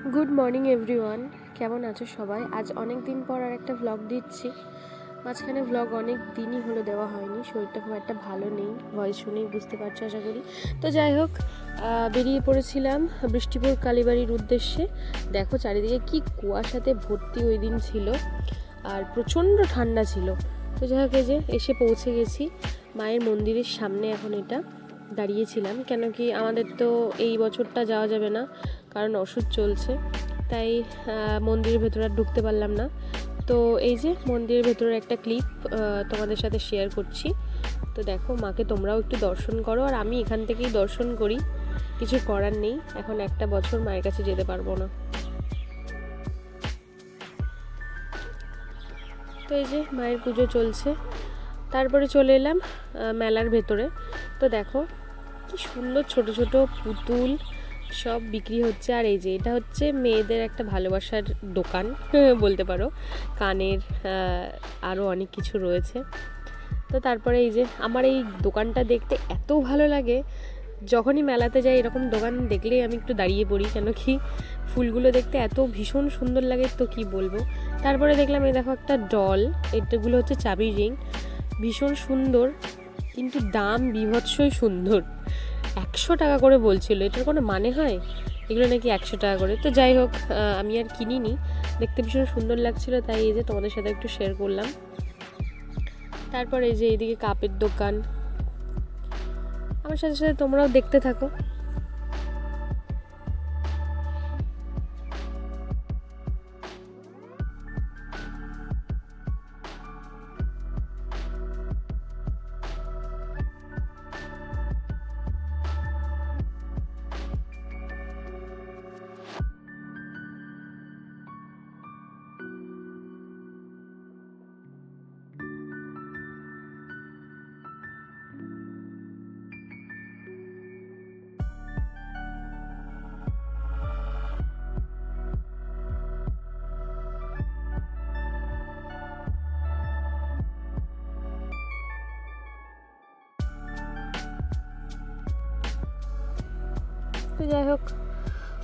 Good morning everyone, কেমন আছো সবাই? আজ অনেক দিন পর আর একটা ভ্লগ দিচ্ছি। মাঝখানে ভ্লগ অনেক দিনই হলো দেওয়া হয়নি, শরীরটা খুব একটা ভালো নেই, ভয়েস শুনেই বুঝতে পারছো আশা করি। তো যাই হোক, বেরিয়ে পড়েছিলাম বৃষ্টিপুর কালীবাড়ির উদ্দেশ্যে। দেখো চারিদিকে কি কুয়াশাতে ভর্তি ওই দিন ছিল, আর প্রচণ্ড ঠান্ডা ছিল। তো যাই হোক, এই যে এসে পৌঁছে গেছি মায়ের মন্দিরের সামনে। এখন এটা দাঁড়িয়েছিলাম কেন কি আমাদের তো এই বছরটা যাওয়া যাবে না, কারণ ওষুধ চলছে, তাই মন্দিরের ভেতরে আর ঢুকতে পারলাম না। তো এই যে মন্দিরের ভেতরের একটা ক্লিপ তোমাদের সাথে শেয়ার করছি। তো দেখো, মাকে তোমরাও একটু দর্শন করো, আর আমি এখান থেকেই দর্শন করি, কিছু করার নেই, এখন একটা বছর মায়ের কাছে যেতে পারবো না। তো এই যে মায়ের পুজো চলছে, তারপরে চলে এলাম মেলার ভেতরে। তো দেখো কি সুন্দর ছোট ছোট পুতুল সব বিক্রি হচ্ছে। আর এই যে এটা হচ্ছে মেয়েদের একটা ভালোবাসার দোকান বলতে পারো, কানের আরও অনেক কিছু রয়েছে। তো তারপরে এই যে আমার এই দোকানটা দেখতে এত ভালো লাগে, যখনই মেলাতে যাই এরকম দোকান দেখলেই আমি একটু দাঁড়িয়ে পড়ি, কেন কি ফুলগুলো দেখতে এত ভীষণ সুন্দর লাগে, তো কি বলবো। তারপরে দেখলাম এই দেখো একটা ডল, এটাগুলো হচ্ছে চাবির রিং, ভীষণ সুন্দর, কিন্তু দাম বিভৎসই সুন্দর। 100 টাকা করে বলছিল, এটার কোনো মানে হয়? এগুলো নাকি 100 টাকা করে। তো যাই হোক, আমি আর কিনিনি, দেখতে ভীষণ সুন্দর লাগছিল, তাই এই যে তোমাদের সাথে একটু শেয়ার করলাম। তারপর এই যে এইদিকে কাপের দোকান, আমার সাথে সাথে তোমরাও দেখতে থাকো। তো যাই হোক,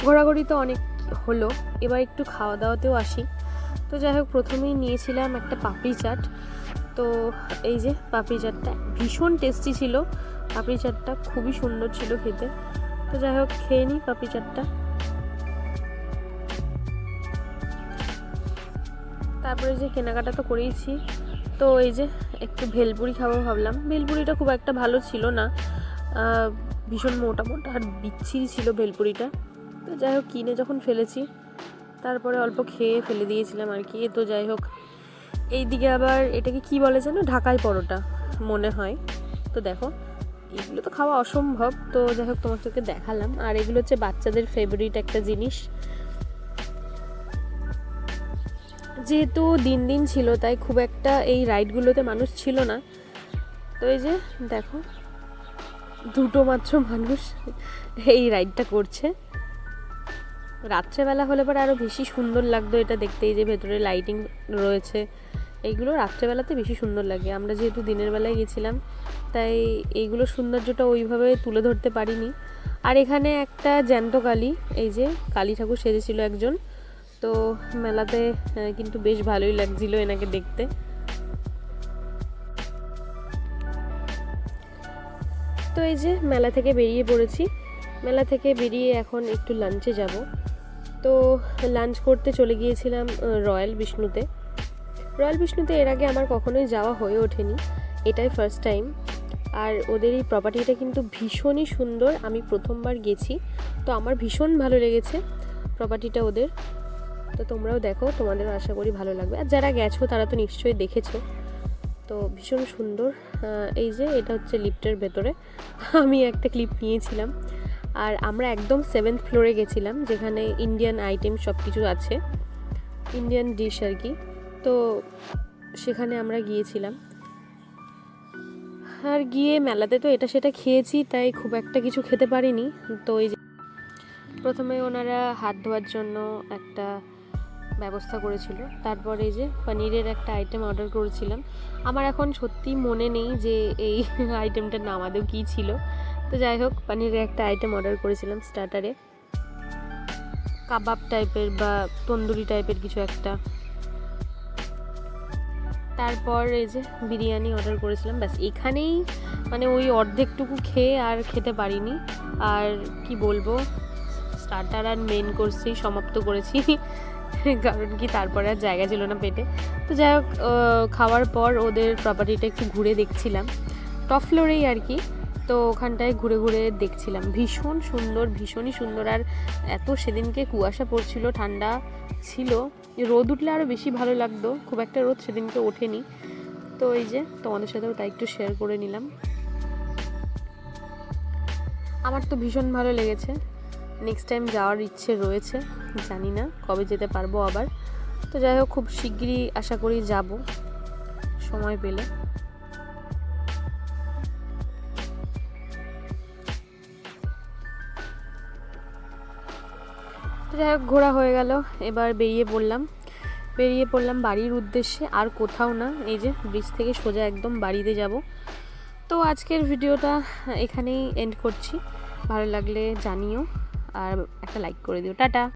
ঘোরাঘুরি তো অনেক হলো, এবার একটু খাওয়া দাওয়াতেও আসি। তো যাই হোক, প্রথমেই নিয়েছিলাম একটা পাপড়ি চাট। তো এই যে পাপড়ি চাটটা ভীষণ টেস্টি ছিল, পাপড়ি চাটটা খুবই সুন্দর ছিল খেতে। তো যাই হোক, খেয়ে নিই পাপড়ি চাটটা। তারপরে যে কেনাকাটা তো করেইছি, তো এই যে একটু ভেলপুরি খাবো ভাবলাম। ভেলপুরিটা খুব একটা ভালো ছিল না, ভীষণ মোটা মোটা আর বিচ্ছিরি ছিল ভেলপুরিটা। তো যাই হোক, কিনে যখন ফেলেছি তারপরে অল্প খেয়ে ফেলে দিয়েছিলাম আর কি। তো যাই হোক, এইদিকে আবার এটাকে কি বলে যেন, ঢাকাই পরোটা মনে হয়। তো দেখো, এগুলো তো খাওয়া অসম্ভব, তো যাই হোক তোমাদেরকে দেখালাম। আর এগুলো হচ্ছে বাচ্চাদের ফেভারিট একটা জিনিস, যেহেতু দিন দিন ছিল তাই খুব একটা এই রাইডগুলোতে মানুষ ছিল না। তো এই যে দেখো, দুটো মাত্র মানুষ এই রাইডটা করছে। রাত্রেবেলা হলে পরে আরও বেশি সুন্দর লাগতো এটা দেখতে, এই যে ভেতরে লাইটিং রয়েছে, এইগুলো রাত্রেবেলাতে বেশি সুন্দর লাগে। আমরা যেহেতু দিনের বেলায় গেছিলাম, তাই এইগুলো সৌন্দর্যটা ওইভাবে তুলে ধরতে পারিনি। আর এখানে একটা জ্যান্ত কালী, এই যে কালী ঠাকুর সেজেছিল একজন, তো মেলাতে কিন্তু বেশ ভালোই লাগছিল এনাকে দেখতে। তো এই যে মেলা থেকে বেরিয়ে পড়েছি, মেলা থেকে বেরিয়ে এখন একটু লাঞ্চে যাব। তো লাঞ্চ করতে চলে গিয়েছিলাম রয়্যাল বিষ্ণুতে। রয়্যাল বিষ্ণুতে এর আগে আমার কখনোই যাওয়া হয়ে ওঠেনি, এটাই ফার্স্ট টাইম। আর ওদের এই প্রপার্টিটা কিন্তু ভীষণই সুন্দর, আমি প্রথমবার গেছি, তো আমার ভীষণ ভালো লেগেছে প্রপার্টিটা ওদের। তো তোমরাও দেখো, তোমাদেরও আশা করি ভালো লাগবে, আর যারা গেছো তারা তো নিশ্চয়ই দেখেছো। তো ভীষণ সুন্দর। এই যে এটা হচ্ছে লিফটের ভেতরে আমি একটা ক্লিপ নিয়েছিলাম। আর আমরা একদম 7th ফ্লোরে গেছিলাম, যেখানে ইন্ডিয়ান আইটেম সব কিছু আছে, ইন্ডিয়ান ডিশ আর কি। তো সেখানে আমরা গিয়েছিলাম, আর গিয়ে মেলাতে তো এটা সেটা খেয়েছি, তাই খুব একটা কিছু খেতে পারিনি। তো এই যে প্রথমে ওনারা হাত ধোয়ার জন্য একটা ব্যবস্থা করেছিল, তারপর এই যে পনিরের একটা আইটেম অর্ডার করেছিলাম। আমার এখন সত্যি মনে নেই যে এই আইটেমটার নাম আদৌ কী ছিল। তো যাই হোক, পনিরের একটা আইটেম অর্ডার করেছিলাম স্টার্টারে। কাবাব টাইপের বা তন্দুরি টাইপের কিছু একটা। তারপর এই যে বিরিয়ানি অর্ডার করেছিলাম, ব্যাস এখানেই মানে ওই অর্ধেকটুকু খেয়ে আর খেতে পারিনি। আর কি বলবো, স্টার্টার আর মেন কোর্সেই সমাপ্ত করেছি কারণ কি তারপরে আর জায়গা ছিল না পেটে। তো যাই হোক, খাওয়ার পর ওদের প্রপার্টিটা একটু ঘুরে দেখছিলাম, টপ ফ্লোরেই আর কি। তো ওখানটায় ঘুরে ঘুরে দেখছিলাম, ভীষণ সুন্দর, ভীষণই সুন্দর। আর এত সেদিনকে কুয়াশা পড়ছিল, ঠান্ডা ছিল, রোদ উঠলে আরও বেশি ভালো লাগতো, খুব একটা রোদ সেদিনকে ওঠেনি। তো এই যে তোমাদের সাথেও তাই একটু শেয়ার করে নিলাম। আমার তো ভীষণ ভালো লেগেছে, নেক্সট টাইম যাওয়ার ইচ্ছে রয়েছে, জানি না কবে যেতে পারবো আবার। তো যাই হোক, খুব শিগগিরই আশা করি যাব সময় পেলে। তো যাই হোক, ঘোরা হয়ে গেল, এবার বেরিয়ে পড়লাম বাড়ির উদ্দেশ্যে, আর কোথাও না। এই যে ব্রিজ থেকে সোজা একদম বাড়িতে যাব। তো আজকের ভিডিওটা এখানেই এন্ড করছি, ভালো লাগলে জানিও আর একটা লাইক করে দিও। টাটা।